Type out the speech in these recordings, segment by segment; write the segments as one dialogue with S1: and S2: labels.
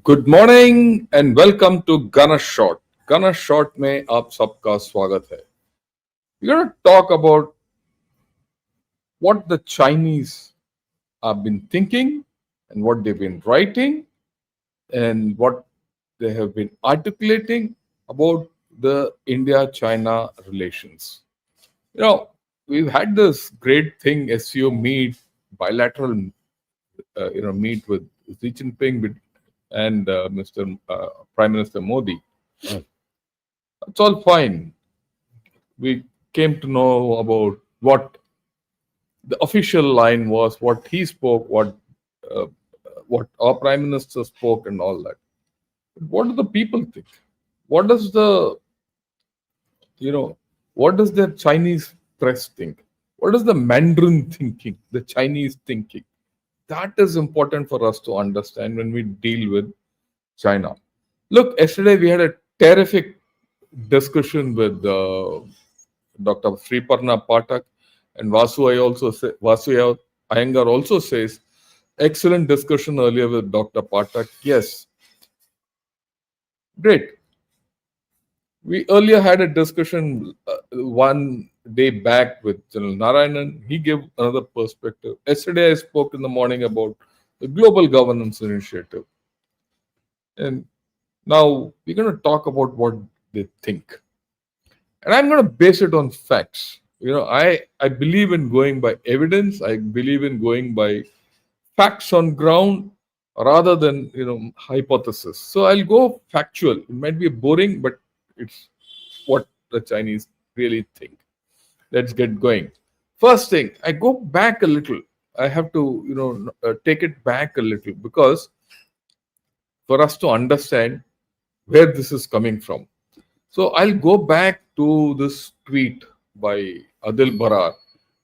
S1: Good morning and welcome to गना शॉट। गना शॉट में आप सबका स्वागत है। We gonna talk about what the Chinese have been thinking and what they've been writing and what they have been articulating about the India-China relations. We've had this great thing, SEO meet, bilateral, meet with Xi Jinping and Mr. Prime Minister Modi. It's all fine. We came to know about what the official line was, what he spoke, uh, what our Prime Minister spoke, and all that. But what do the people think? What does what does the Chinese press think? What is the Mandarin thinking, the Chinese thinking? That is important for us to understand when we deal with China. Look, yesterday we had a terrific discussion with Dr. Sriparna Patak and Vasu Iyengar also says, excellent discussion earlier with Dr. Patak. Yes, great. We earlier had a discussion one day back with General Narayanan. He gave another perspective. Yesterday I spoke in the morning about the Global Governance Initiative. And now we're going to talk about what they think. And I'm going to base it on facts. I believe in going by evidence. I believe in going by facts on ground rather than hypothesis. So I'll go factual. It might be boring, but it's what the Chinese really think. Let's get going. First thing, I go back a little. I have to take it back a little because for us to understand where this is coming from. So I'll go back to this tweet by Adil Barar,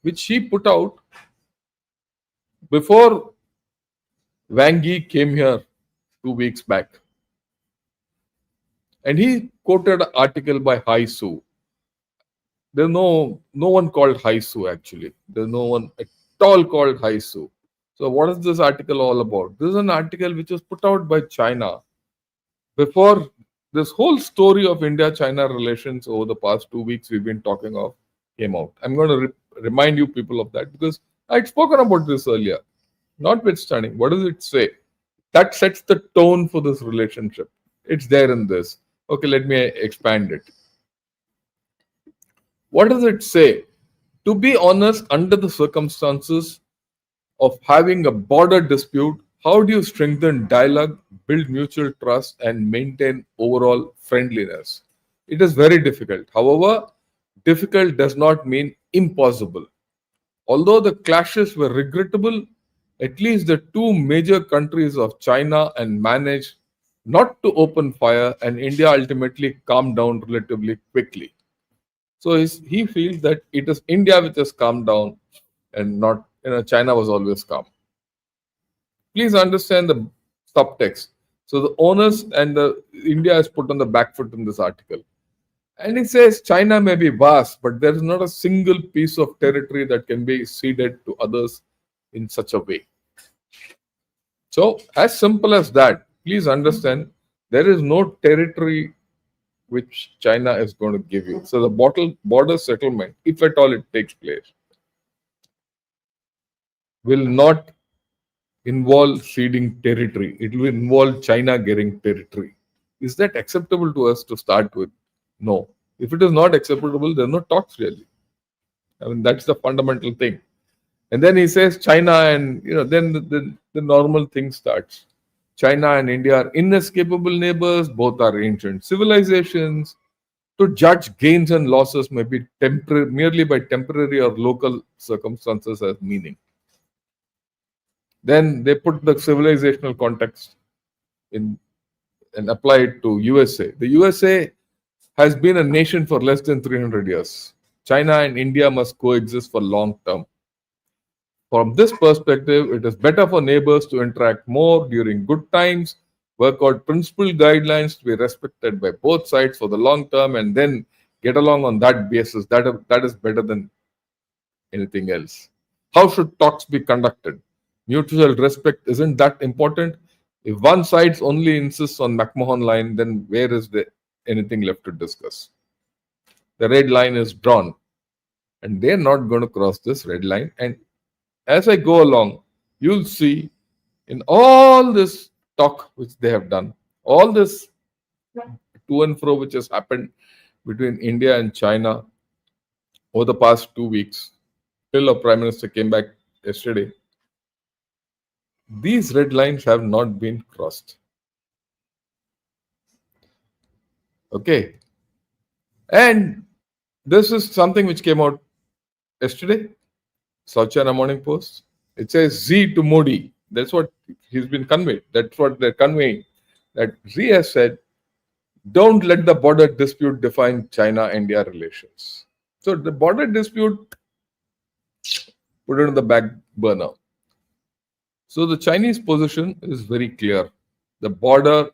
S1: which he put out before Wang Yi came here 2 weeks back. And he quoted an article by Hai Su. There's no one called Hai Su actually. There's no one at all called Hai Su. So what is this article all about? This is an article which was put out by China before this whole story of India-China relations over the past 2 weeks we've been talking of came out. I'm going to remind you people of that because I'd spoken about this earlier. Notwithstanding, what does it say? That sets the tone for this relationship. It's there in this. Okay, let me expand it. What does it say? To be honest, under the circumstances of having a border dispute, how do you strengthen dialogue, build mutual trust, and maintain overall friendliness? It is very difficult. However, difficult does not mean impossible. Although the clashes were regrettable, at least the two major countries of China and managed not to open fire, and India ultimately calmed down relatively quickly. So he feels that it is India which has calmed down and not China was always calm. Please understand the subtext. So the onus and the India is put on the back foot in this article. And it says China may be vast, but there is not a single piece of territory that can be ceded to others in such a way. So as simple as that, please understand there is no territory which China is going to give you. So the border settlement, if at all it takes place, will not involve ceding territory. It will involve China getting territory. Is that acceptable to us to start with? No. If it is not acceptable, there are no talks really. I mean, that's the fundamental thing. And then he says China and, then the normal thing starts. China and India are inescapable neighbors. Both are ancient civilizations. To judge gains and losses may be merely by temporary or local circumstances as meaning. Then they put the civilizational context in and apply it to USA. The USA has been a nation for less than 300 years. China and India must coexist for long term. From this perspective, it is better for neighbors to interact more during good times, work out principled guidelines to be respected by both sides for the long term, and then get along on that basis. That is better than anything else. How should talks be conducted? Mutual respect isn't that important. If one side only insists on McMahon line, then where is the anything left to discuss? The red line is drawn, and they're not going to cross this red line. And as I go along, you'll see in all this talk which they have done, all this to and fro which has happened between India and China over the past 2 weeks, till our Prime Minister came back yesterday, these red lines have not been crossed. Okay. And this is something which came out yesterday, South China Morning Post. It says Z to Modi. That's what he's been conveyed. That's what they're conveying. That Z has said, don't let the border dispute define China-India relations. So the border dispute, put it on the back burner. So the Chinese position is very clear. The border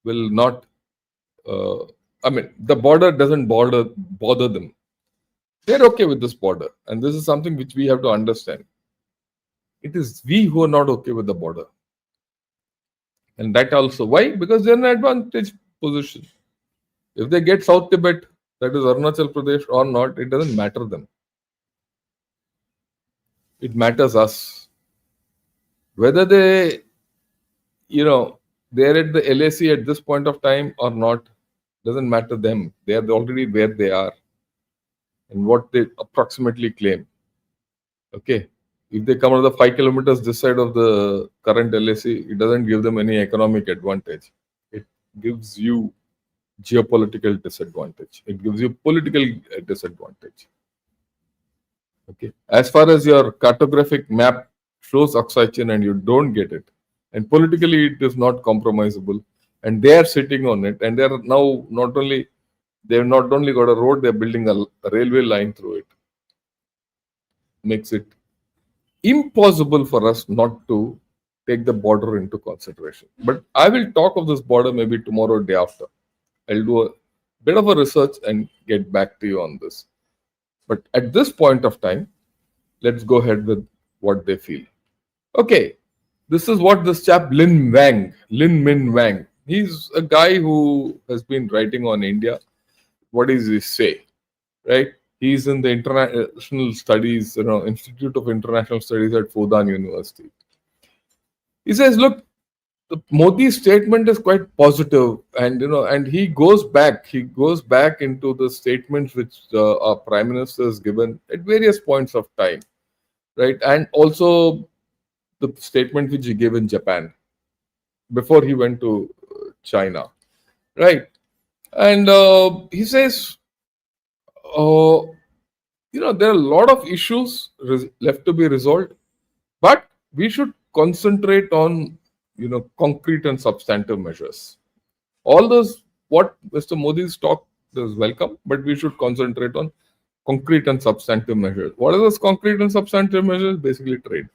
S1: will not, the border doesn't bother them. They're okay with this border. And this is something which we have to understand. It is we who are not okay with the border. And that also, why? Because they're in an advantage position. If they get South Tibet, that is Arunachal Pradesh or not, it doesn't matter them. It matters us. Whether they, they're at the LAC at this point of time or not, doesn't matter them. They are already where they are and what they approximately claim. Okay. If they come another 5 kilometers this side of the current LAC, it doesn't give them any economic advantage. It gives you geopolitical disadvantage. It gives you political disadvantage. Okay. As far as your cartographic map shows Aksai Chin and you don't get it, and politically it is not compromisable, and they are sitting on it, and they are now they've not only got a road, they're building a railway line through it. Makes it impossible for us not to take the border into consideration. But I will talk of this border maybe tomorrow or day after. I'll do a bit of a research and get back to you on this. But at this point of time, let's go ahead with what they feel. Okay, this is what this chap Lin Min Wang. He's a guy who has been writing on India. What does he say? Right? He's in the International Studies, Institute of International Studies at Fudan University. He says, look, the Modi's statement is quite positive, and he goes back into the statements which our Prime Minister has given at various points of time, right? And also the statement which he gave in Japan before he went to China, right? And he says, there are a lot of issues left to be resolved, but we should concentrate on, concrete and substantive measures. All those, what Mr. Modi's talk is welcome, but we should concentrate on concrete and substantive measures. What are those concrete and substantive measures? Basically trade.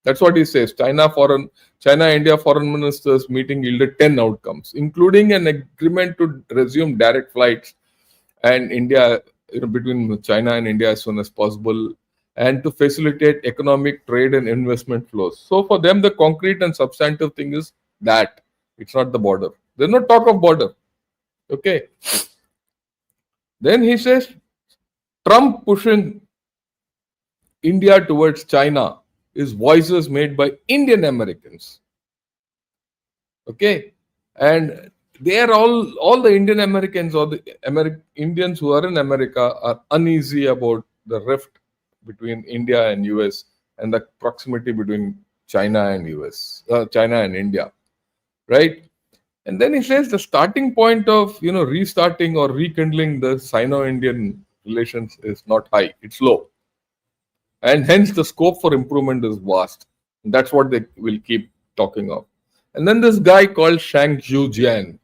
S1: That's what he says. China-India foreign ministers meeting yielded 10 outcomes, including an agreement to resume direct flights and India, between China and India as soon as possible, and to facilitate economic trade and investment flows. So for them, the concrete and substantive thing is that. It's not the border. There's no talk of border. Okay. Then he says, Trump pushing India towards China is voices made by Indian Americans. Okay. And they are all the Indian Americans or the Indians who are in America are uneasy about the rift between India and US and the proximity between China and China and India, right? And then he says the starting point of restarting or rekindling the Sino-Indian relations is not high; it's low, and hence the scope for improvement is vast. And that's what they will keep talking of. And then this guy called Shang Jian.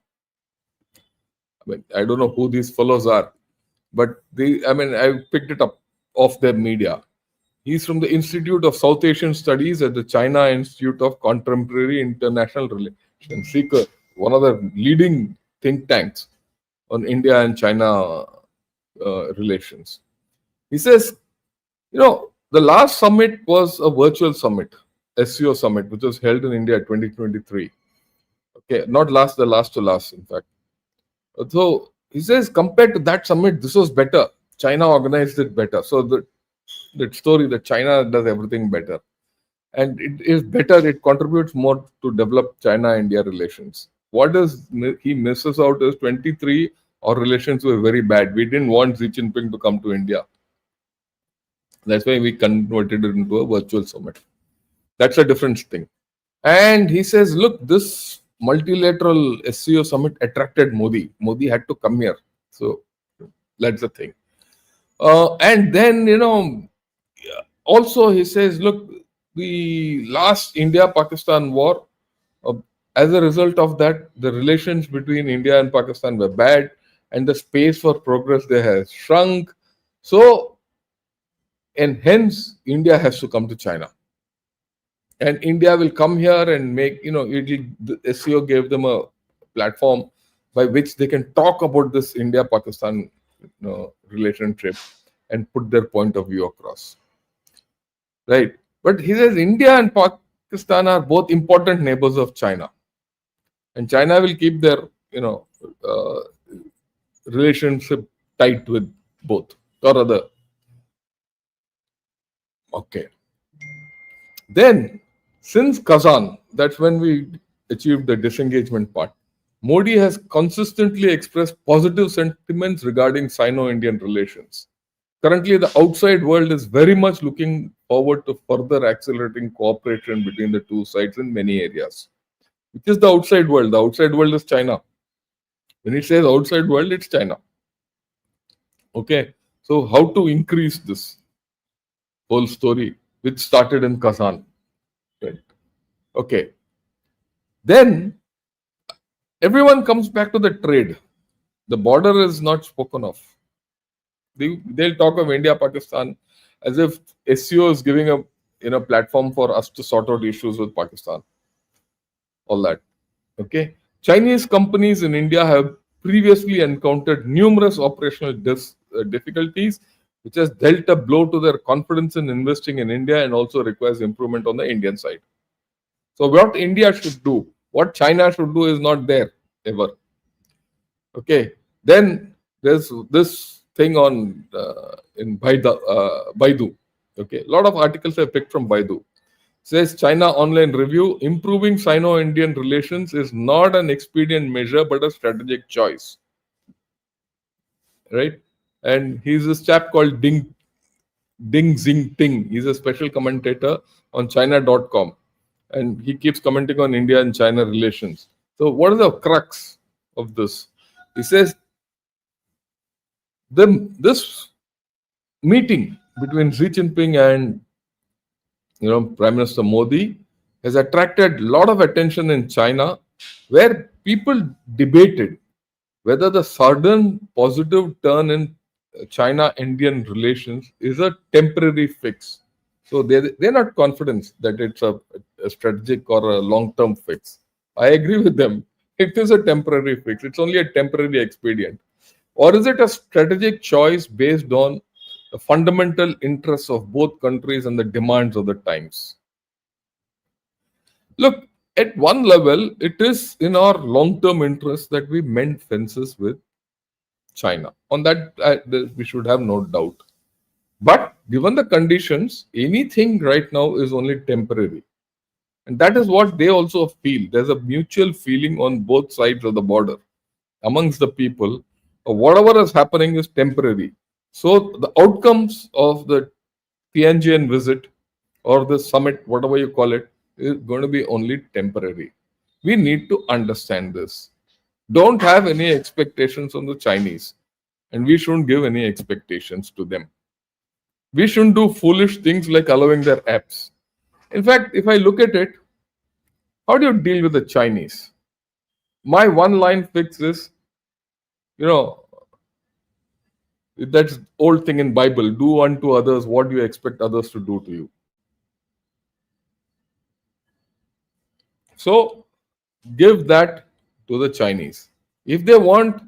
S1: I don't know who these fellows are, but I picked it up off their media. He's from the Institute of South Asian Studies at the China Institute of Contemporary International Relations, SECUR, one of the leading think tanks on India and China relations. He says, the last summit was a virtual summit. SCO summit, which was held in India 2023. Okay, not last, the last to last, in fact. So he says, compared to that summit, this was better. China organized it better. So that story that China does everything better, and it is better. It contributes more to develop China-India relations. What does he misses out is 23. Our relations were very bad. We didn't want Xi Jinping to come to India. That's why we converted it into a virtual summit. That's a different thing. And he says, look, this multilateral SCO summit attracted Modi. Modi had to come here. So that's the thing. And then, also he says, look, the last India-Pakistan war, uh, as a result of that, the relations between India and Pakistan were bad, and the space for progress there has shrunk. So, and hence, India has to come to China. And India will come here and make, the SCO gave them a platform by which they can talk about this India-Pakistan relationship and put their point of view across. Right. But he says India and Pakistan are both important neighbors of China. And China will keep their, relationship tight with both or other. Okay. Then, since Kazan, that's when we achieved the disengagement part, Modi has consistently expressed positive sentiments regarding Sino-Indian relations. Currently, the outside world is very much looking forward to further accelerating cooperation between the two sides in many areas. Which is the outside world? The outside world is China. When it says outside world, it's China. Okay. So, how to increase this whole story, which started in Kazan? Right. Okay. Then everyone comes back to the trade. The border is not spoken of. They'll talk of India, Pakistan as if SCO is giving a platform for us to sort out issues with Pakistan. All that. Okay. Chinese companies in India have previously encountered numerous operational difficulties, which has dealt a blow to their confidence in investing in India and also requires improvement on the Indian side. So what India should do, what China should do is not there ever. Okay. Then there's this thing on in Baidu. Okay. A lot of articles I picked from Baidu. Says China Online Review, improving Sino-Indian relations is not an expedient measure but a strategic choice. Right? And he's this chap called Ding Xingting. He's a special commentator on China.com. And he keeps commenting on India and China relations. So what is the crux of this? He says this meeting between Xi Jinping and Prime Minister Modi has attracted a lot of attention in China, where people debated whether the sudden positive turn in China-Indian relations is a temporary fix. So they're not confident that it's a strategic or a long-term fix. I agree with them. It is a temporary fix. It's only a temporary expedient. Or is it a strategic choice based on the fundamental interests of both countries and the demands of the times? Look, at one level, it is in our long-term interest that we mend fences with China. On that, we should have no doubt. But given the conditions, anything right now is only temporary. And that is what they also feel. There's a mutual feeling on both sides of the border amongst the people. Whatever is happening is temporary. So the outcomes of the Tianjin visit or the summit, whatever you call it, is going to be only temporary. We need to understand this. Don't have any expectations on the Chinese, and we shouldn't give any expectations to them. We shouldn't do foolish things like allowing their apps. In fact, if I look at it, how do you deal with the Chinese? My one line fix is, that's old thing in Bible, do unto others what you expect others to do to you. So give that to the Chinese. If they want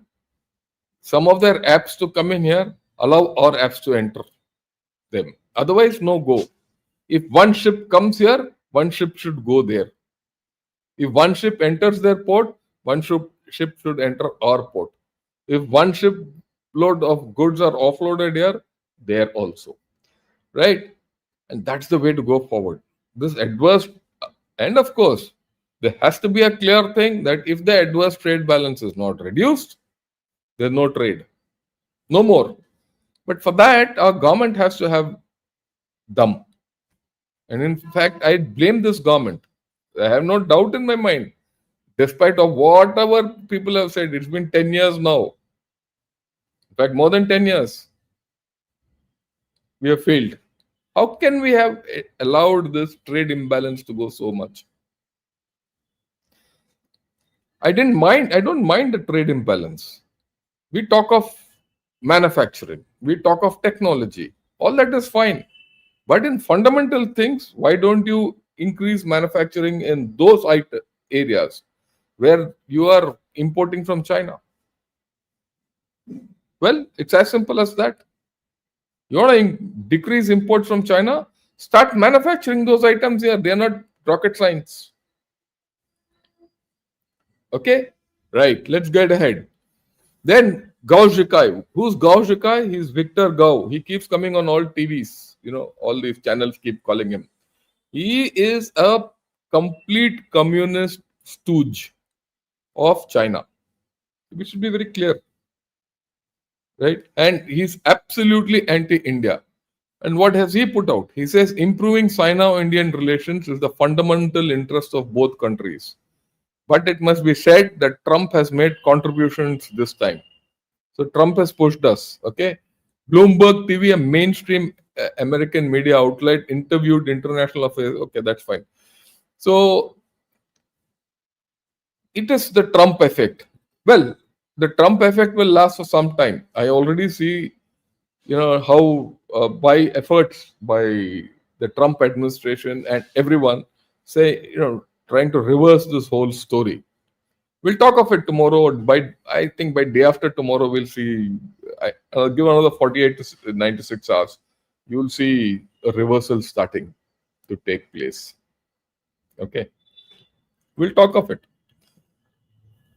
S1: some of their apps to come in here, allow our apps to enter them. Otherwise, no go. If one ship comes here, one ship should go there. If one ship enters their port, one ship should enter our port. If one ship load of goods are offloaded here, there also. Right? And that's the way to go forward. This adverse, and of course, there has to be a clear thing that if the adverse trade balance is not reduced, there's no trade, no more. But for that, our government has to have dum. And in fact, I blame this government. I have no doubt in my mind, despite of whatever people have said, it's been 10 years now. In fact, more than 10 years, we have failed. How can we have allowed this trade imbalance to go so much? I don't mind the trade imbalance. We talk of manufacturing, we talk of technology, all that is fine. But in fundamental things, why don't you increase manufacturing in those areas where you are importing from China? Well, it's as simple as that. You want to decrease imports from China? Start manufacturing those items here. They are not rocket science. Okay? Right. Let's get ahead. Then Gao Zhikai. Who's Gao Zhikai? He's Victor Gao. He keeps coming on all TVs. All these channels keep calling him. He is a complete communist stooge of China. We should be very clear. Right? And he's absolutely anti-India. And what has he put out? He says improving Sino-Indian relations is the fundamental interest of both countries. But it must be said that Trump has made contributions this time. So Trump has pushed us. Okay. Bloomberg TV, a mainstream American media outlet, interviewed international affairs. Okay, that's fine. So it is the Trump effect. Well, the Trump effect will last for some time. I already see, how by efforts by the Trump administration and everyone say, trying to reverse this whole story. We'll talk of it tomorrow. I think by day after tomorrow, we'll see. I'll give another 48 to 96 hours. You'll see a reversal starting to take place. Okay. We'll talk of it.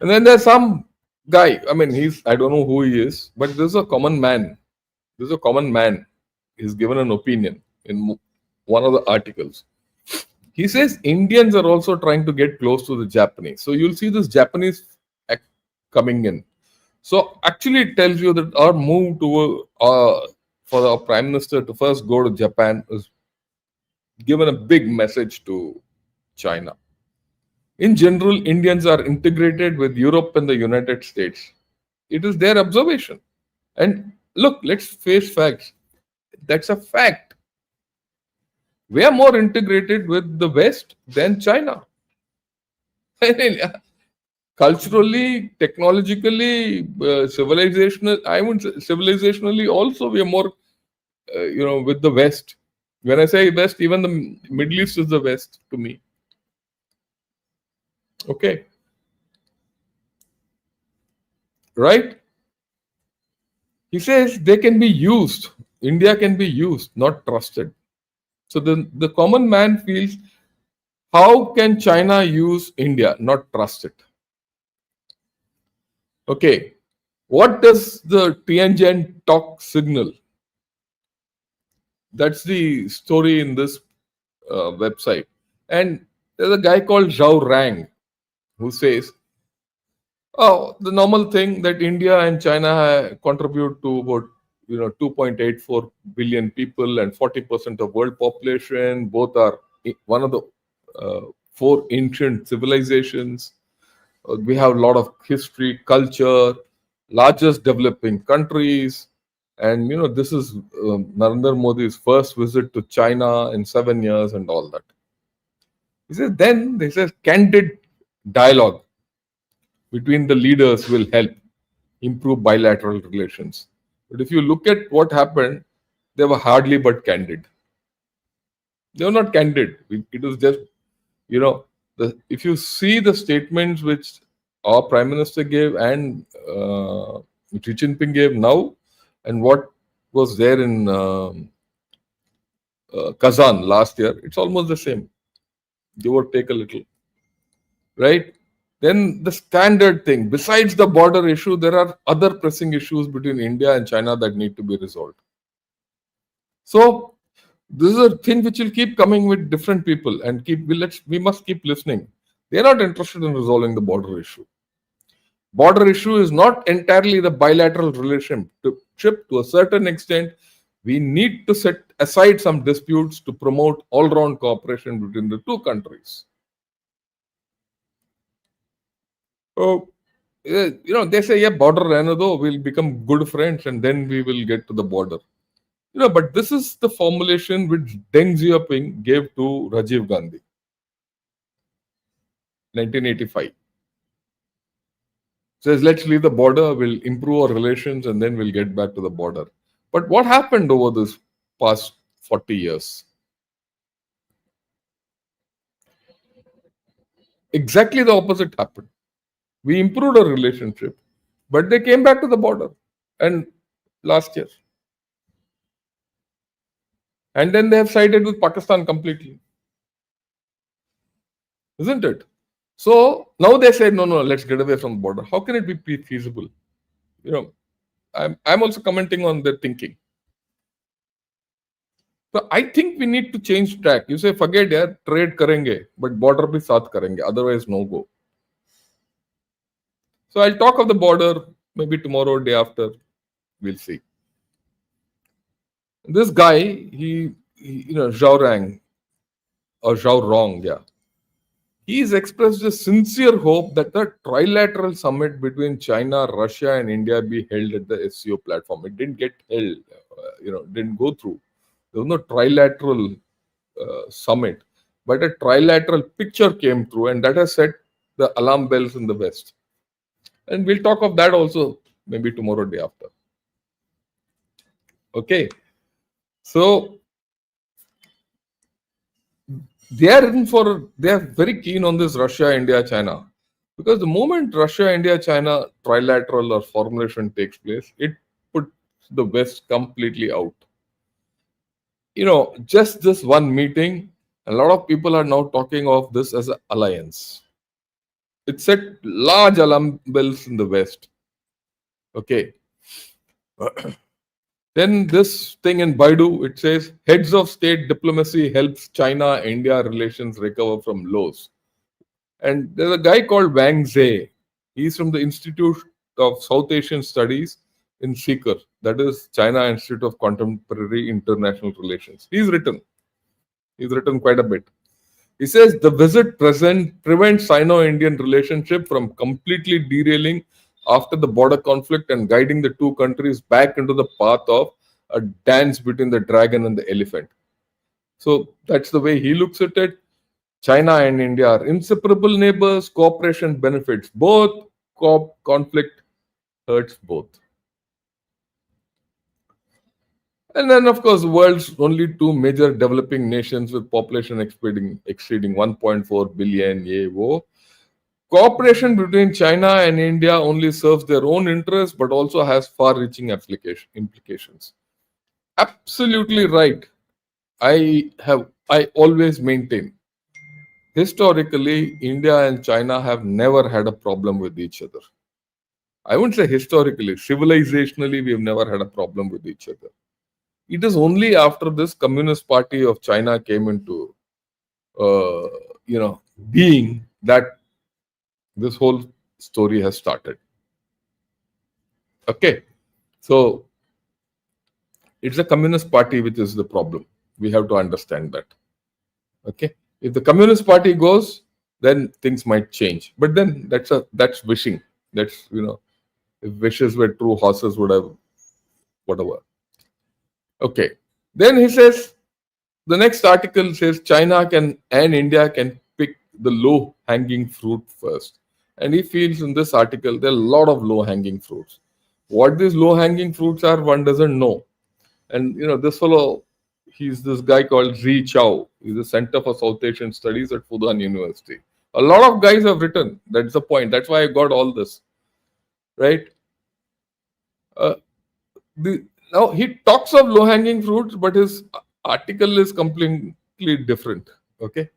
S1: And then there's some guy. I mean, I don't know who he is, but there's a common man. There's a common man. He's given an opinion in one of the articles. He says Indians are also trying to get close to the Japanese. So you'll see this Japanese act coming in. So actually it tells you that our move for our Prime Minister to first go to Japan is given a big message to China. In general, Indians are integrated with Europe and the United States. It is their observation. And look, let's face facts. That's a fact. We are more integrated with the West than China. Culturally, technologically, civilizational. I would say civilizationally also we are more, with the West. When I say West, even the Middle East is the West to me. Okay, right? He says they can be used. India can be used, not trusted. So the common man feels, how can China use India, not trust it? Okay, what does the Tianjin talk signal? That's the story in this website. And there's a guy called Zhao Rang who says, the normal thing that India and China contribute to about 2.84 billion people and 40% of world population. Both are one of the 4 ancient civilizations. We have a lot of history, culture, largest developing countries. And, this is Narendra Modi's first visit to China in 7 years and all that. He says, then they say candid dialogue between the leaders will help improve bilateral relations. But if you look at what happened, they were hardly but candid. They were not candid. It was just, if you see the statements which our Prime Minister gave and Xi Jinping gave now, and what was there in Kazan last year, it's almost the same. give or take a little, right? Then the standard thing, besides the border issue, there are other pressing issues between India and China that need to be resolved. So this is a thing which will keep coming with different people, and we must keep listening. They are not interested in resolving the border issue. Border issue is not entirely the bilateral relationship. To a certain extent, we need to set aside some disputes to promote all-round cooperation between the two countries. So, they say, yeah, border rehne do, we'll become good friends and then we will get to the border. But this is the formulation which Deng Xiaoping gave to Rajiv Gandhi, 1985. Says, let's leave the border, we'll improve our relations, and then we'll get back to the border. But what happened over this past 40 years? Exactly the opposite happened. We improved our relationship, but they came back to the border and last year. And then they have sided with Pakistan completely. Isn't it? So now they say, no, let's get away from the border. How can it be feasible? I'm also commenting on their thinking. So I think we need to change track. You say, forget it, trade karenge, but border bhi saath karenge. Otherwise, no go. So I'll talk of the border maybe tomorrow, day after. We'll see. This guy, he Zhao Rang or Zhao Rong, yeah. He's expressed a sincere hope that the trilateral summit between China, Russia, and India be held at the SCO platform. It didn't get held, didn't go through. There was no trilateral summit, but a trilateral picture came through, and that has set the alarm bells in the West. And we'll talk of that also maybe tomorrow, day after. Okay. So they are very keen on this Russia, India, China. Because the moment Russia, India, China trilateral or formulation takes place, it puts the West completely out. Just this one meeting, a lot of people are now talking of this as an alliance. It set large alarm bells in the West. Okay. Then this thing in Baidu, it says, heads of state diplomacy helps China-India relations recover from lows. And there's a guy called Wang Zhe. He's from the Institute of South Asian Studies in Sikar. That is China Institute of Contemporary International Relations. He's written quite a bit. He says the visit prevents Sino-Indian relationship from completely derailing after the border conflict and guiding the two countries back into the path of a dance between the dragon and the elephant. So that's the way he looks at it. China and India are inseparable neighbors. Cooperation benefits both. Conflict hurts both. And then, of course, the world's only two major developing nations with population exceeding 1.4 billion. Cooperation between China and India only serves their own interests, but also has far-reaching implications. Absolutely right. I always maintain, historically, India and China have never had a problem with each other. I wouldn't say historically, civilizationally, we have never had a problem with each other. It is only after this Communist Party of China came into, being that this whole story has started. Okay, so it's the Communist Party which is the problem. We have to understand that. Okay, if the Communist Party goes, then things might change. But then that's wishing. That's if wishes were true, horses would have whatever. Okay, then he says the next article says China and India can pick the low hanging fruit first. And he feels in this article there are a lot of low hanging fruits. What these low hanging fruits are, one doesn't know. And this fellow, he's this guy called Zi Chao. He's the Center for South Asian Studies at Fudan University. A lot of guys have written. That's the point. That's why I got all this. Right? Now he talks of low hanging fruits, but his article is completely different. Okay.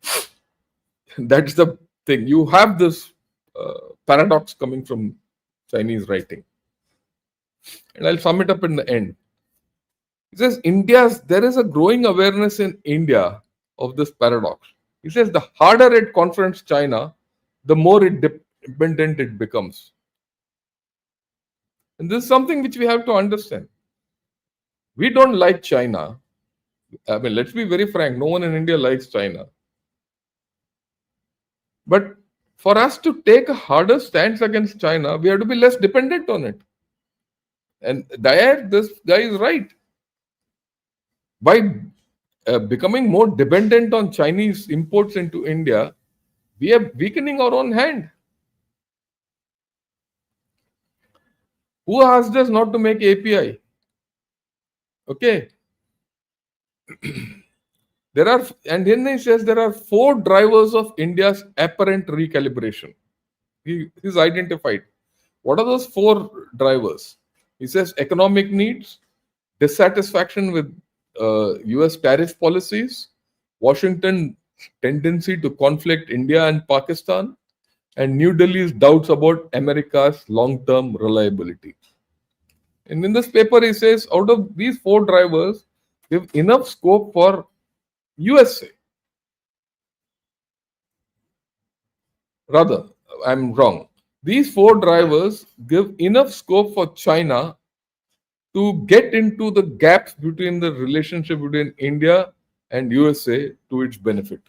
S1: That's the thing. You have this paradox coming from Chinese writing. And I'll sum it up in the end. He says, there is a growing awareness in India of this paradox. He says, the harder it confronts China, the more dependent it becomes. And this is something which we have to understand. We don't like China. I mean, let's be very frank, no one in India likes China. But for us to take a harder stance against China, we have to be less dependent on it. And this guy is right. By becoming more dependent on Chinese imports into India, we are weakening our own hand. Who asked us not to make API? Okay. And then he says there are 4 drivers of India's apparent recalibration. He's identified. What are those 4 drivers? He says economic needs, dissatisfaction with US tariff policies, Washington's tendency to conflict India and Pakistan, and New Delhi's doubts about America's long-term reliability. And in this paper, he says out of these 4 drivers, give enough scope for USA. Rather, I'm wrong. These 4 drivers give enough scope for China to get into the gaps between the relationship between India and USA to its benefit.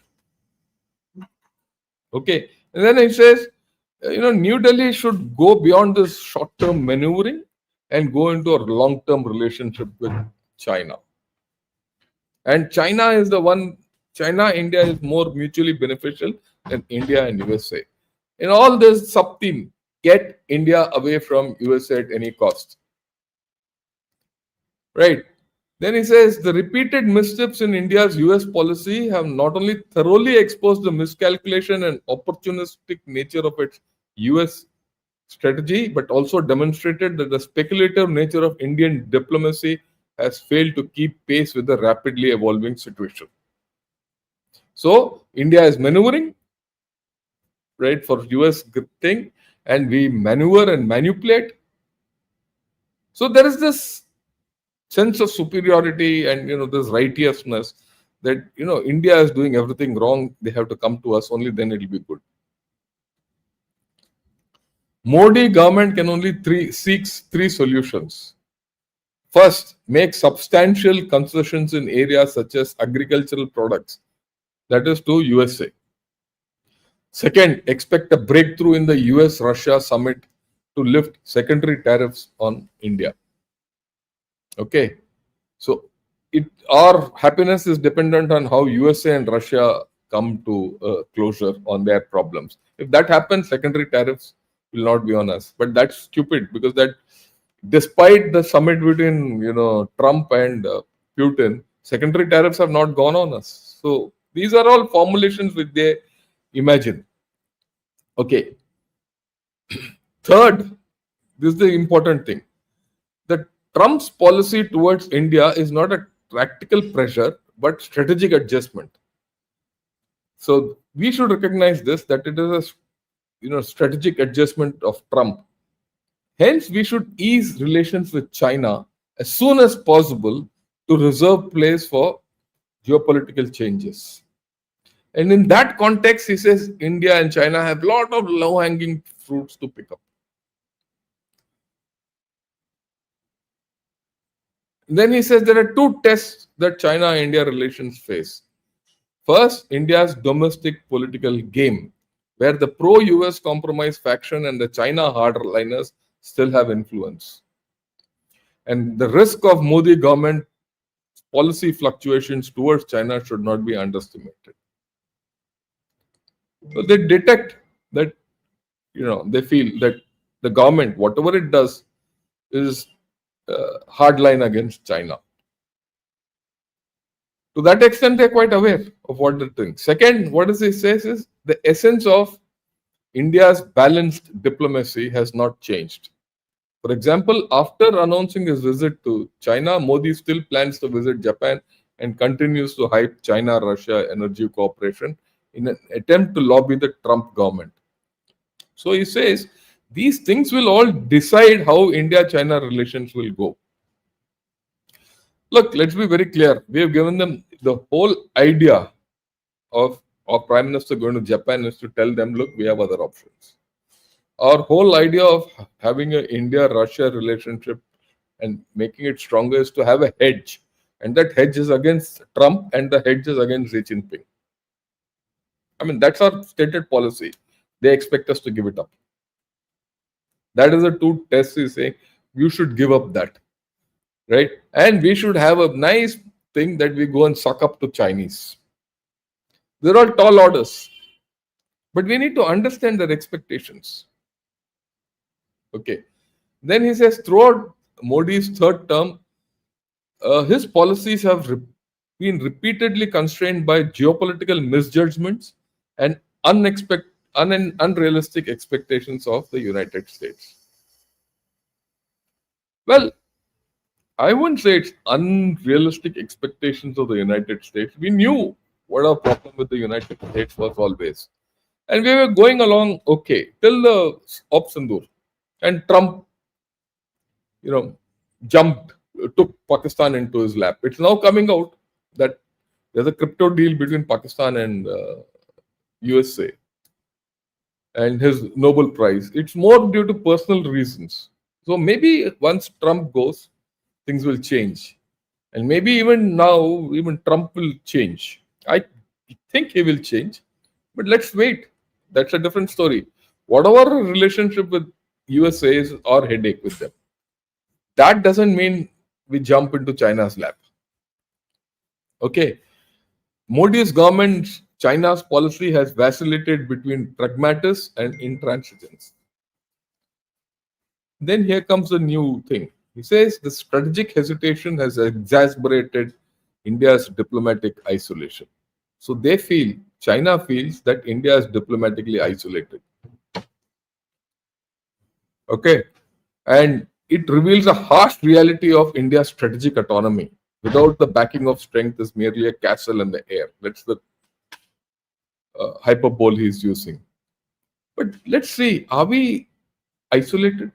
S1: Okay. And then he says, New Delhi should go beyond this short-term maneuvering and go into a long-term relationship with China. And China, India is more mutually beneficial than India and USA. In all this sub-theme, get India away from USA at any cost. Right. Then he says the repeated missteps in India's US policy have not only thoroughly exposed the miscalculation and opportunistic nature of its US strategy, but also demonstrated that the speculative nature of Indian diplomacy has failed to keep pace with the rapidly evolving situation. So India is maneuvering, right, for US thing, and we maneuver and manipulate. So there is this sense of superiority and this righteousness that India is doing everything wrong. They have to come to us, only then it will be good. Modi government can only seeks 3 solutions. First, make substantial concessions in areas such as agricultural products, that is to USA. Second, expect a breakthrough in the US-Russia summit to lift secondary tariffs on India. Okay, so our happiness is dependent on how USA and Russia come to closure on their problems. If that happens, secondary tariffs will not be on us. But that's stupid, because that, despite the summit between Trump and Putin, secondary tariffs have not gone on us. So these are all formulations which they imagine. Okay. Third, this is the important thing. That Trump's policy towards India is not a practical pressure, but strategic adjustment. So we should recognize this, that it is a strategic adjustment of Trump. Hence, we should ease relations with China as soon as possible to reserve place for geopolitical changes. And in that context, he says India and China have a lot of low-hanging fruits to pick up. Then he says there are 2 tests that China-India relations face. First, India's domestic political game, where the pro-US compromise faction and the China hardliners still have influence. And the risk of Modi government policy fluctuations towards China should not be underestimated. So they detect that, they feel that the government, whatever it does, is hardline against China. To that extent, they're quite aware of what they're doing. Second, what he says is the essence of India's balanced diplomacy has not changed. For example, after announcing his visit to China, Modi still plans to visit Japan and continues to hype China-Russia energy cooperation in an attempt to lobby the Trump government. So he says these things will all decide how India-China relations will go. Look, let's be very clear. We have given them the whole idea of our Prime Minister going to Japan is to tell them, look, we have other options. Our whole idea of having an India-Russia relationship and making it stronger is to have a hedge. And that hedge is against Trump and the hedge is against Xi Jinping. I mean, that's our stated policy. They expect us to give it up. That is the two tests he's saying. You should give up that. Right? And we should have a nice thing that we go and suck up to Chinese. They're all tall orders. But we need to understand their expectations. Okay. Then he says, throughout Modi's third term, his policies have been repeatedly constrained by geopolitical misjudgments and unrealistic expectations of the United States. Well, I wouldn't say it's unrealistic expectations of the United States. We knew what our problem with the United States was always. And we were going along okay till the Op Sindoor. And Trump, took Pakistan into his lap. It's now coming out that there's a crypto deal between Pakistan and USA and his Nobel Prize. It's more due to personal reasons. So maybe once Trump goes, things will change. And maybe even now, even Trump will change. I think he will change. But let's wait. That's a different story. Whatever relationship with USA is our headache with them. That doesn't mean we jump into China's lap. Okay. Modi's government, China's policy has vacillated between pragmatists and intransigence. Then here comes a new thing. He says the strategic hesitation has exacerbated India's diplomatic isolation. So they feel, China feels that India is diplomatically isolated. Okay. And it reveals a harsh reality of India's strategic autonomy. Without the backing of strength is merely a castle in the air. That's the hyperbole he's using. But let's see, are we isolated?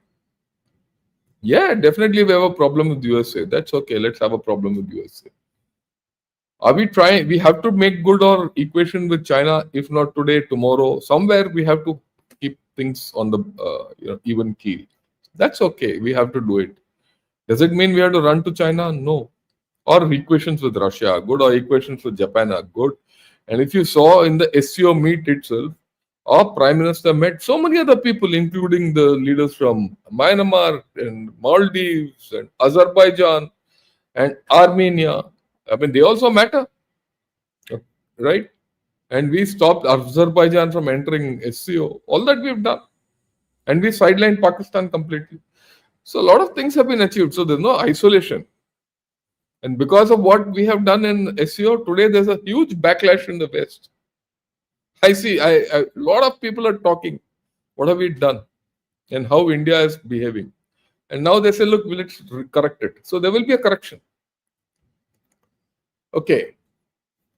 S1: Yeah, definitely we have a problem with USA. That's okay. Let's have a problem with USA. Are we trying? We have to make good our equation with China. If not today, tomorrow, somewhere we have to keep things on the even keel. That's okay. We have to do it. Does it mean we have to run to China? No. Our equations with Russia are good. Our equations with Japan are good. And if you saw in the SCO meet itself, our Prime Minister met so many other people, including the leaders from Myanmar and Maldives and Azerbaijan and Armenia. I mean, they also matter, right? And we stopped Azerbaijan from entering SCO. All that we've done. And we sidelined Pakistan completely. So a lot of things have been achieved. So there's no isolation. And because of what we have done in SCO, today there's a huge backlash in the West. I see, a lot of people are talking, what have we done? And how India is behaving. And now they say, look, let's correct it. So there will be a correction. Okay.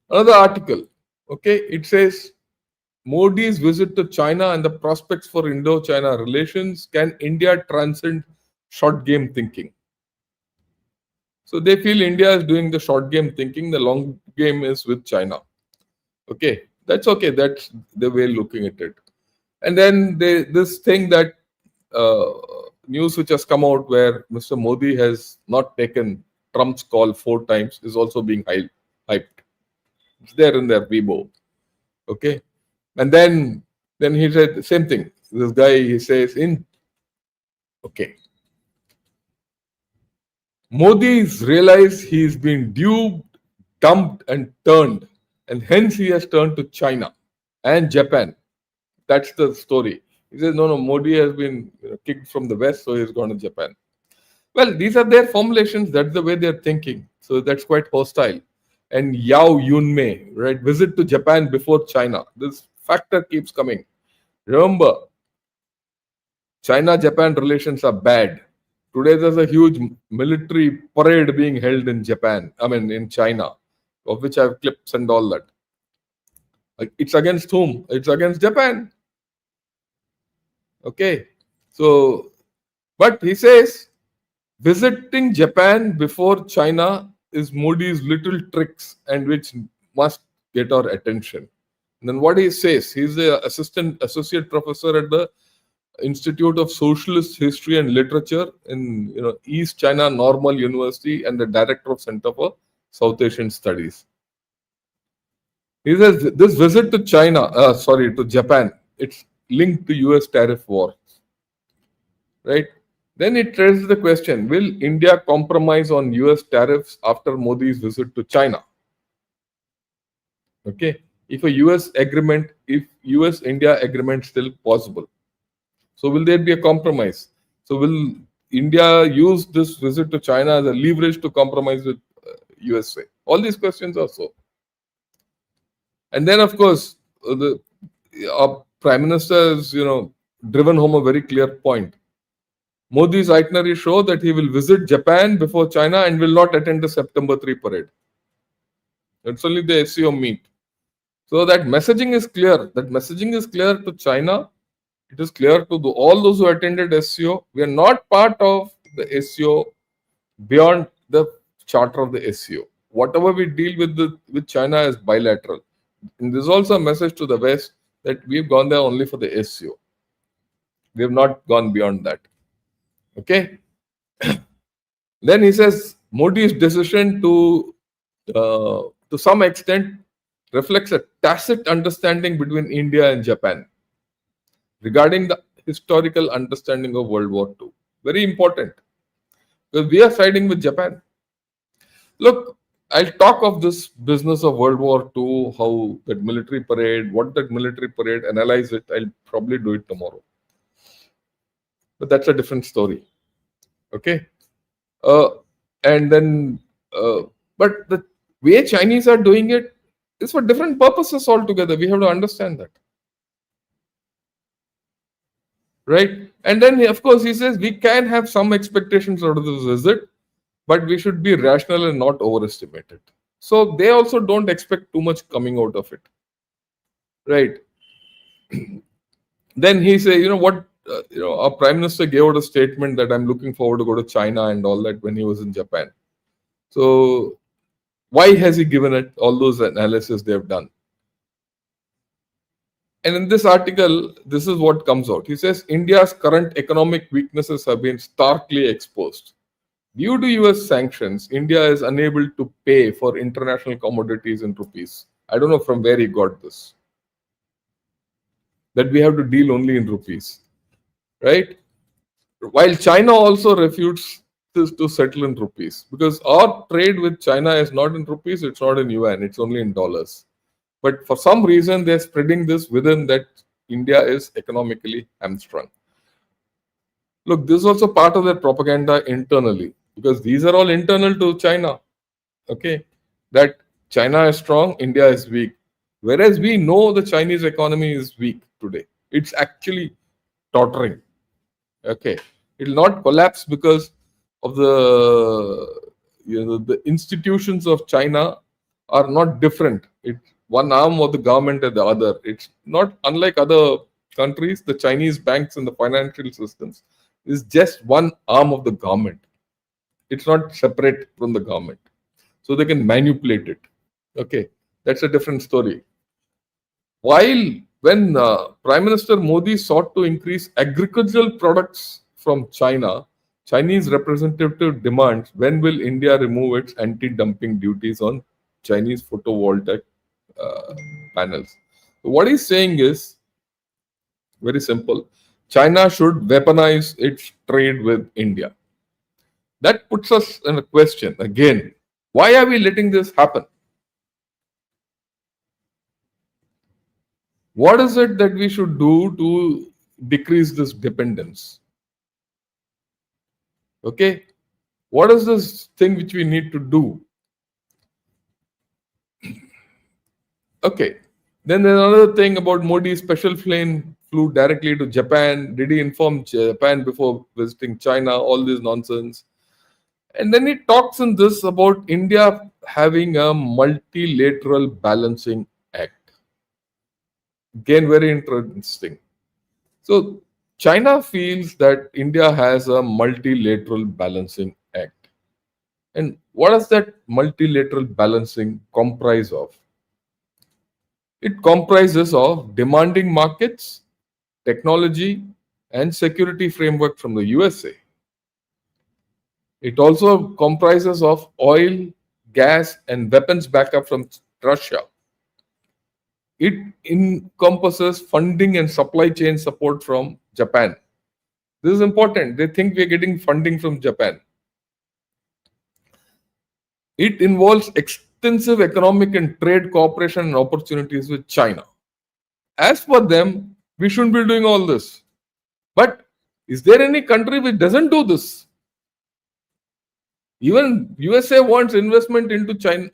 S1: Another article. Okay. It says, Modi's visit to China and the prospects for Indo-China relations. Can India transcend short game thinking? So they feel India is doing the short game thinking. The long game is with China. Okay. That's okay. That's the way looking at it. And then this thing that news which has come out where Mr. Modi has not taken Trump's call 4 times is also being hyped. It's there in their Weibo. Okay. And then he said the same thing. This guy, he says, Modi's realized he's been duped, dumped, and turned. And hence he has turned to China and Japan. That's the story. He says, no, Modi has been kicked from the West, so he's gone to Japan. Well, these are their formulations. That's the way they're thinking. So that's quite hostile. And Yao Yunmei, right? Visit to Japan before China. This factor keeps coming. Remember, China-Japan relations are bad. Today there's a huge military parade being held in in China, of which I have clips and all that. Like, it's against whom? It's against Japan. Okay. So, but he says visiting Japan before China is Modi's little tricks and which must get our attention. And then what he says, he's the associate professor at the Institute of Socialist History and Literature in East China Normal University and the director of Center for South Asian Studies. He says this visit to to Japan, it's linked to US tariff war, right? Then it raises the question, will India compromise on US tariffs after Modi's visit to China? Okay, if US India agreement still possible, so will there be a compromise? So will India use this visit to China as a leverage to compromise with USA? All these questions are so. And then, of course, our Prime Minister has, driven home a very clear point. Modi's itinerary show that he will visit Japan before China and will not attend the September 3 parade. It's only the SCO meet. So that messaging is clear. That messaging is clear to China. It is clear to all those who attended SCO. We are not part of the SCO beyond the charter of the SCO. Whatever we deal with China is bilateral. And there's also a message to the West that we've gone there only for the SCO. We have not gone beyond that. Okay. Then he says Modi's decision to some extent reflects a tacit understanding between India and Japan regarding the historical understanding of World War II. Very important, because we are siding with Japan. Look, I'll talk of this business of World War II, how that military parade, analyze it. I'll probably do it tomorrow. But that's a different story. Okay. And then, but the way Chinese are doing it is for different purposes altogether. We have to understand that. Right? And then, of course, he says we can have some expectations out of this visit, but we should be rational and not overestimate it. So they also don't expect too much coming out of it. Right? Then he says, our Prime Minister gave out a statement that I'm looking forward to go to China and all that when he was in Japan. So why has he given it all those analysis they have done? And in this article, this is what comes out. He says India's current economic weaknesses have been starkly exposed. Due to US sanctions, India is unable to pay for international commodities in rupees. I don't know from where he got this. That we have to deal only in rupees. Right? While China also refutes this to settle in rupees, because our trade with China is not in rupees, it's not in yuan, it's only in dollars. But for some reason, they're spreading this within that India is economically hamstrung. Look, this is also part of their propaganda internally, because these are all internal to China. Okay, that China is strong, India is weak. Whereas we know the Chinese economy is weak today. It's actually tottering. Okay, it will not collapse because of the institutions of China are not different. It's one arm of the government and the other. It's not unlike other countries. The Chinese banks and the financial systems is just one arm of the government. It's not separate from the government, so they can manipulate it. Okay, that's a different story. While when Prime Minister Modi sought to increase agricultural products from China, Chinese representative demands when will India remove its anti-dumping duties on Chinese photovoltaic panels. So what he's saying is very simple. China should weaponize its trade with India. That puts us in a question again. Why are we letting this happen? What is it that we should do to decrease this dependence? Okay, what is this thing which we need to do? Okay, then there's another thing about Modi's special plane flew directly to Japan. Did he inform Japan before visiting China? All this nonsense. And then he talks in this about India having a multilateral balancing act. Again, very interesting. So China feels that India has a multilateral balancing act. And what does that multilateral balancing comprise of? It comprises of demanding markets, technology, and security framework from the USA. It also comprises of oil, gas, and weapons backup from Russia. It encompasses funding and supply chain support from Japan. This is important. They think we are getting funding from Japan. It involves extensive economic and trade cooperation and opportunities with China. As for them, we shouldn't be doing all this. But is there any country which doesn't do this? Even USA wants investment into China,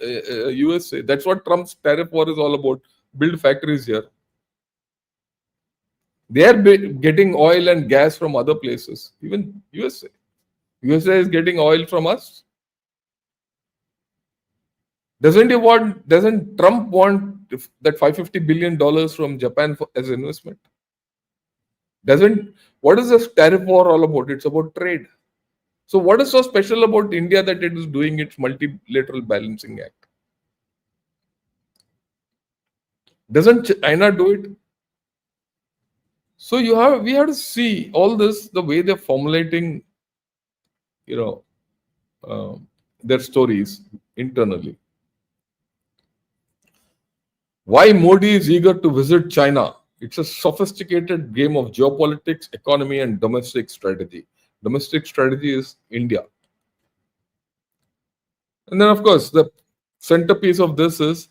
S1: USA. That's what Trump's tariff war is all about. Build factories here. They are getting oil and gas from other places. Even USA. USA is getting oil from us. Doesn't Trump want that $550 billion from Japan as investment? What is this tariff war all about? It's about trade. So what is so special about India that it is doing its multilateral balancing act? Doesn't China do it? So we have to see all this, the way they're formulating, their stories internally. Why Modi is eager to visit China? It's a sophisticated game of geopolitics, economy, and domestic strategy. Domestic strategy is India. And then, of course, the centerpiece of this is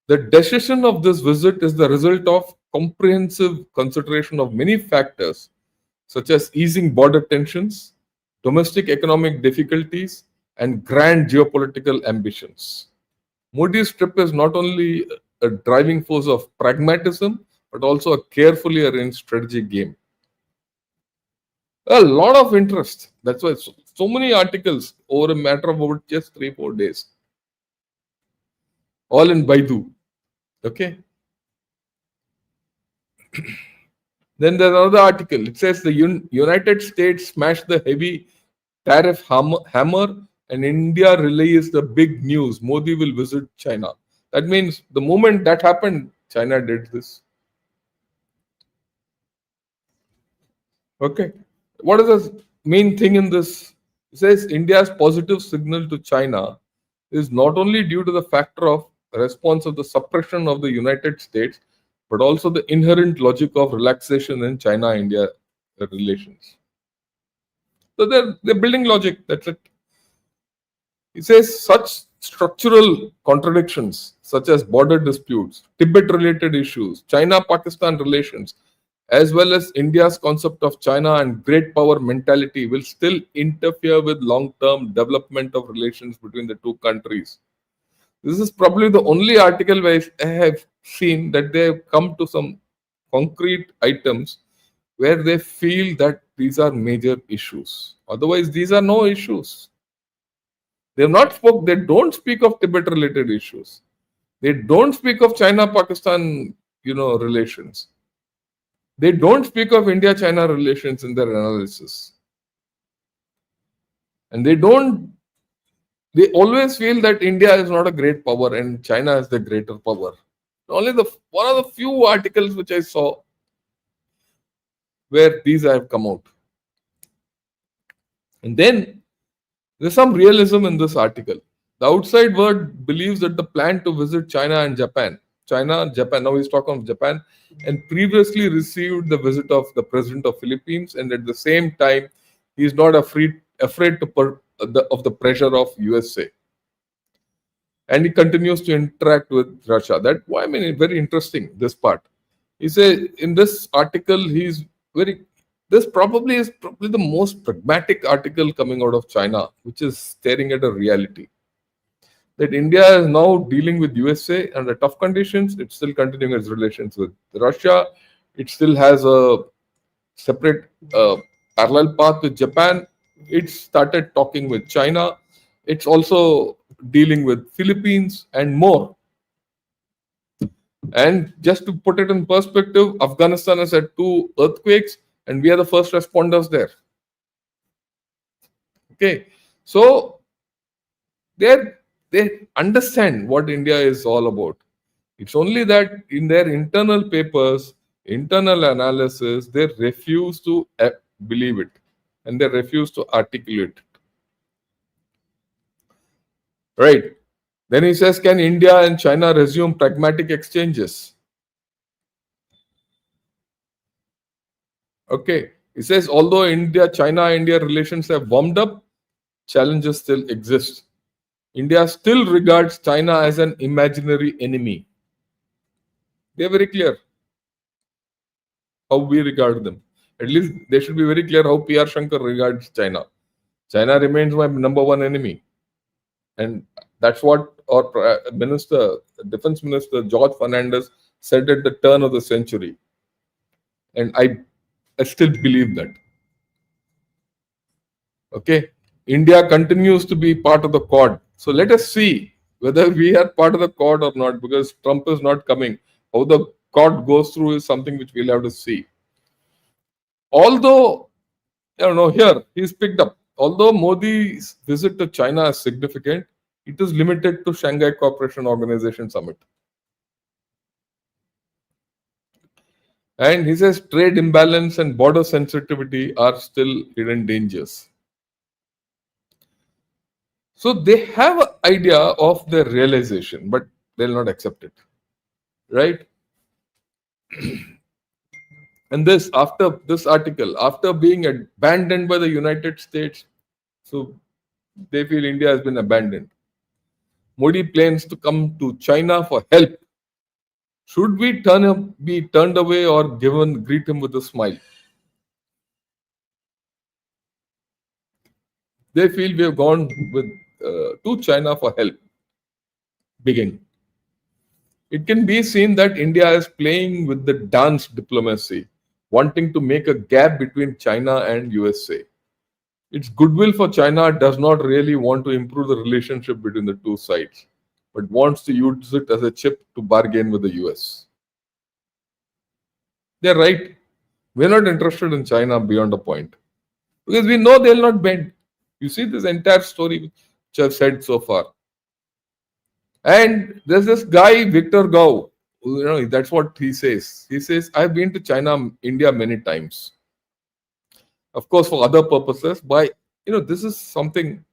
S1: the decision of this visit is the result of comprehensive consideration of many factors, such as easing border tensions, domestic economic difficulties, and grand geopolitical ambitions. Modi's trip is not only a driving force of pragmatism, but also a carefully arranged strategic game. A lot of interest. That's why so many articles over a matter of about just 3-4 days. All in Baidu. Okay. Then there's another article. It says the United States smashed the heavy tariff hammer and India relays the big news. Modi will visit China. That means the moment that happened, China did this. Okay. What is the main thing in this? It says India's positive signal to China is not only due to the factor of response of the suppression of the United States, but also the inherent logic of relaxation in China-India relations. So they're building logic. That's it. It says such structural contradictions, such as border disputes, Tibet-related issues, China-Pakistan relations, as well as India's concept of China and great power mentality will still interfere with long-term development of relations between the two countries. This is probably the only article where I have seen that they have come to some concrete items where they feel that these are major issues. Otherwise, these are no issues. They don't speak of Tibet-related issues. They don't speak of China-Pakistan, relations. They don't speak of India-China relations in their analysis. And they always feel that India is not a great power and China is the greater power. Only one of the few articles which I saw where these have come out. And then there's some realism in this article. The outside world believes that the plan to visit China, Japan, now he's talking of Japan, and previously received the visit of the president of Philippines, and at the same time, he's not afraid of the pressure of USA. And he continues to interact with Russia. Very interesting, this part. He says in this article, this probably is the most pragmatic article coming out of China, which is staring at a reality. That India is now dealing with USA under tough conditions. It's still continuing its relations with Russia. It still has a separate parallel path with Japan. It started talking with China. It's also dealing with Philippines and more. And just to put it in perspective, Afghanistan has had 2 earthquakes, and we are the first responders there. Okay, so they they understand what India is all about. It's only that in their internal papers, internal analysis, they refuse to believe it, and they refuse to articulate it. Right. Then he says, can India and China resume pragmatic exchanges? Okay. He says, although China-India relations have warmed up, challenges still exist. India still regards China as an imaginary enemy. They are very clear how we regard them. At least they should be very clear how PR Shankar regards China. China remains my number one enemy. And that's what our Defense Minister George Fernandez said at the turn of the century. And I still believe that. Okay. India continues to be part of the Quad. So let us see whether we are part of the Quad or not, because Trump is not coming. How the Quad goes through is something which we'll have to see. Although, here he's picked up. Although Modi's visit to China is significant, it is limited to Shanghai Cooperation Organization Summit. And he says trade imbalance and border sensitivity are still hidden dangers. So they have an idea of their realization, but they'll not accept it. Right? And after this article, after being abandoned by the United States, so they feel India has been abandoned. Modi plans to come to China for help. Should we be turned away or greet him with a smile? They feel we have gone to China for help. Begin. It can be seen that India is playing with the dance diplomacy, wanting to make a gap between China and USA. Its goodwill for China does not really want to improve the relationship between the two sides, but wants to use it as a chip to bargain with the US. They're right. We're not interested in China beyond a point, because we know they'll not bend. You see this entire story which I've said so far. And there's this guy, Victor Gao, that's what he says. He says, I've been to China, India many times. Of course, for other purposes, this is something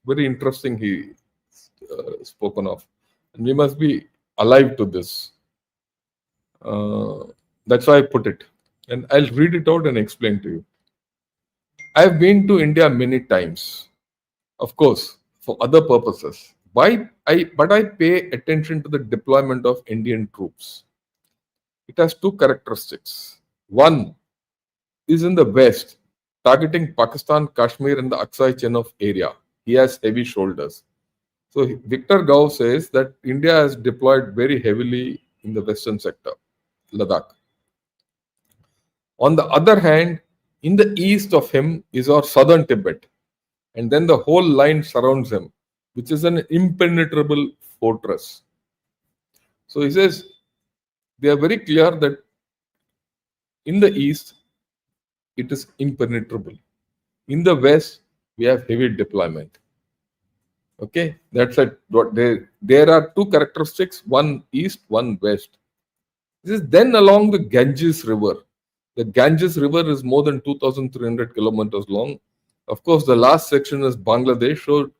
S1: very interesting he spoken of. And we must be alive to this. That's why I put it. And I'll read it out and explain to you. I've been to India many times, of course, for other purposes. But I pay attention to the deployment of Indian troops. It has 2 characteristics. One is in the west, targeting Pakistan, Kashmir, and the Aksai Chenov area. He has heavy shoulders. So Victor Gao says that India has deployed very heavily in the western sector, Ladakh. On the other hand, in the east of him is our southern Tibet, and then the whole line surrounds him, which is an impenetrable fortress. So he says they are very clear that in the east it is impenetrable. In the west we have heavy deployment. Okay, that's it. There are 2 characteristics: one east, one west. This is then along the Ganges River. The Ganges River is more than 2,300 kilometers long. Of course, the last section is Bangladesh, so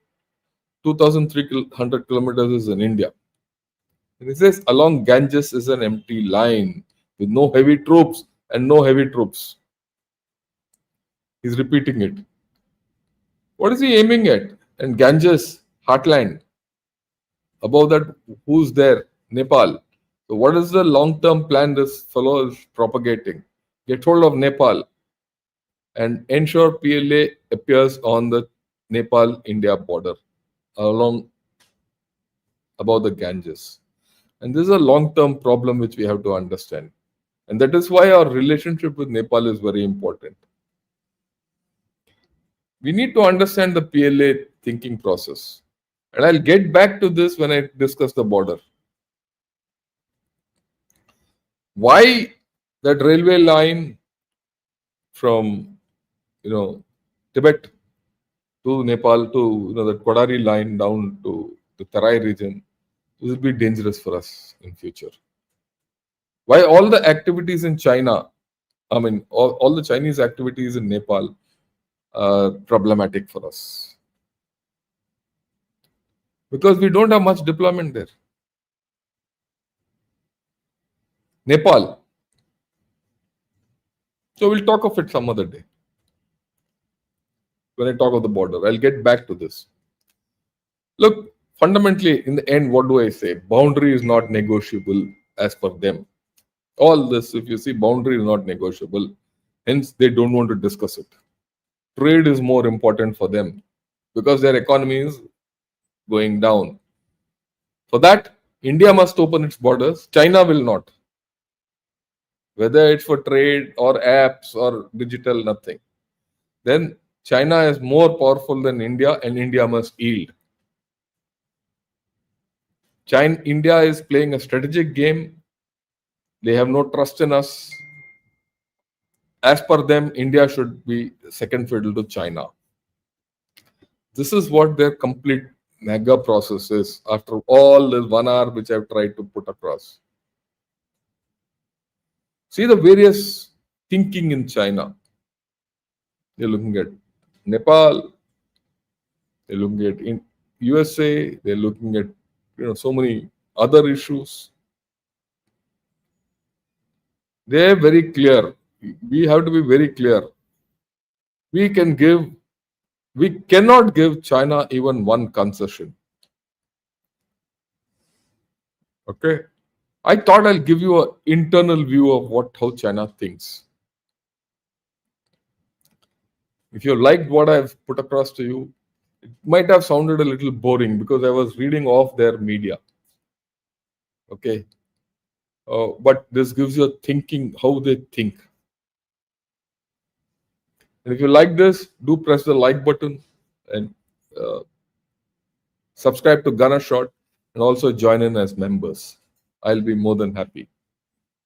S1: 2,300 kilometers is in India. And it says along Ganges is an empty line with no heavy troops and no heavy troops. He's repeating it. What is he aiming at? And Ganges, heartland. Above that, who's there? Nepal. So what is the long-term plan this fellow is propagating? Get hold of Nepal and ensure PLA appears on the Nepal-India border along above the Ganges. And this is a long-term problem which we have to understand. And that is why our relationship with Nepal is very important. We need to understand the PLA thinking process. And I'll get back to this when I discuss the border. Why that railway line from Tibet to Nepal to that Kodari line down to the Tarai region, this will be dangerous for us in future. Why all the activities in China, I mean all the Chinese activities in Nepal are problematic for us? Because we don't have much deployment there. Nepal. So we'll talk of it some other day. When I talk of the border, I'll get back to this. Look, fundamentally, in the end, what do I say? Boundary is not negotiable as per them. All this, if you see, boundary is not negotiable. Hence, they don't want to discuss it. Trade is more important for them because their economy is going down. For that, India must open its borders. China will not. Whether it's for trade or apps or digital, nothing. Then China is more powerful than India and India must yield. India is playing a strategic game. They have no trust in us. As per them, India should be second fiddle to China. This is what their complete mega process is after all this 1 hour which I've tried to put across. See the various thinking in China. They're looking at Nepal, they're looking at in USA, they're looking at so many other issues. They're very clear. We have to be very clear. We cannot give China even one concession. Okay. I thought I'll give you an internal view of how China thinks. If you liked what I've put across to you, it might have sounded a little boring because I was reading off their media. Okay. But this gives you a thinking, how they think. And if you like this, do press the like button and subscribe to Gunner Shot and also join in as members. I'll be more than happy.